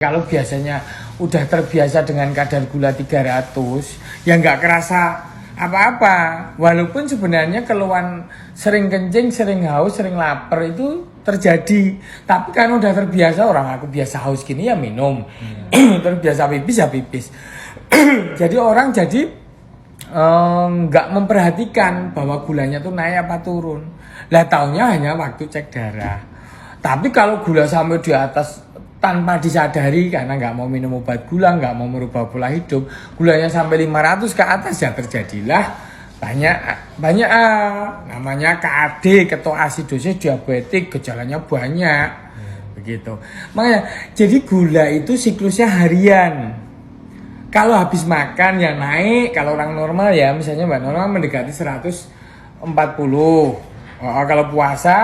Kalau biasanya udah terbiasa dengan kadar gula 300, ya nggak kerasa apa-apa. Walaupun sebenarnya keluhan sering kencing, sering haus, sering lapar itu terjadi. Tapi kan udah terbiasa, orang aku biasa haus gini ya minum. Terbiasa pipis ya pipis. Jadi orang nggak memperhatikan bahwa gulanya tuh naik apa turun. Lah taunya hanya waktu cek darah. Tapi kalau gula sampai di atas tanpa disadari karena nggak mau minum obat gula, nggak mau merubah pola hidup, gulanya sampai 500 ke atas ya terjadilah banyak namanya KAD, ketoasidosis diabetik, gejalanya banyak begitu. Makanya jadi gula itu siklusnya harian. Kalau habis makan ya naik, kalau orang normal ya misalnya Mbak normal mendekati 140. Kalau puasa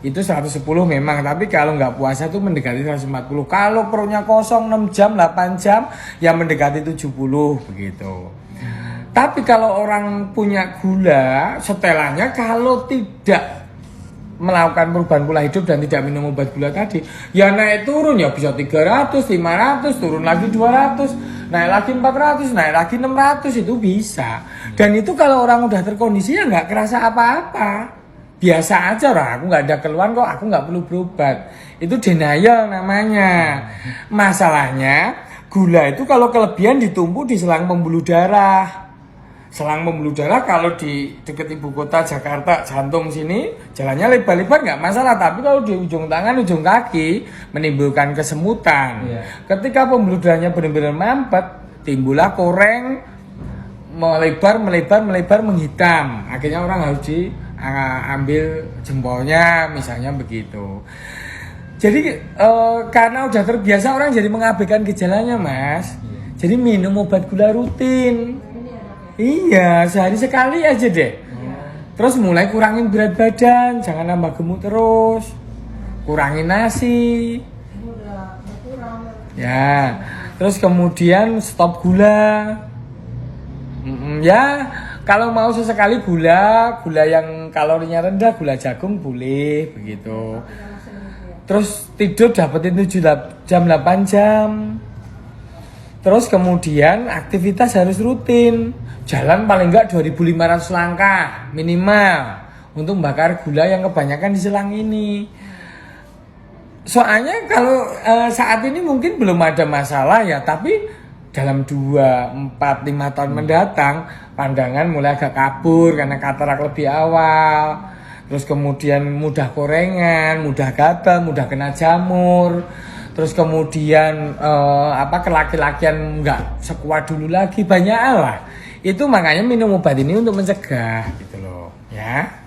itu 110 memang, tapi kalau nggak puasa tuh mendekati 140. Kalau perutnya kosong 6 jam, 8 jam ya mendekati 70 begitu. Tapi kalau orang punya gula, setelannya kalau tidak melakukan perubahan pola hidup dan tidak minum obat gula tadi, ya naik turun ya bisa 300, 500, turun lagi 200, naik lagi 400, naik lagi 600 itu bisa. Dan itu kalau orang udah terkondisi ya nggak kerasa apa-apa. Biasa aja lah, aku nggak ada keluhan kok, aku nggak perlu berobat. Itu denial namanya. Masalahnya gula itu kalau kelebihan ditumpuk di selang pembuluh darah. Selang pembuluh darah kalau di dekat ibu kota Jakarta, jantung sini, jalannya lebar-lebar nggak masalah. Tapi kalau di ujung tangan, ujung kaki menimbulkan kesemutan. Ketika pembuluh darahnya benar-benar mampet, timbullah koreng, melebar, menghitam. Akhirnya orang harus ambil jempolnya misalnya begitu. Jadi karena udah terbiasa orang jadi mengabaikan gejalanya mas. Jadi minum obat gula rutin. Iya sehari sekali aja deh. Terus mulai kurangin berat badan, jangan nambah gemuk terus. Kurangin nasi. Ya. Terus kemudian stop gula. Ya. Kalau mau sesekali gula yang kalorinya rendah, gula jagung boleh begitu. Terus tidur dapetin 7 jam 8 jam. Terus kemudian aktivitas harus rutin. Jalan paling enggak 2.500 langkah minimal untuk membakar gula yang kebanyakan di selang ini. Soalnya kalau saat ini mungkin belum ada masalah ya, tapi dalam 2, 4, 5 tahun mendatang pandangan mulai agak kabur karena katarak lebih awal. Terus kemudian mudah korengan, mudah gatal, mudah kena jamur. Terus kemudian kelaki-lakian nggak sekuat dulu lagi, banyak lah. Itu makanya minum obat ini untuk mencegah gitu loh ya.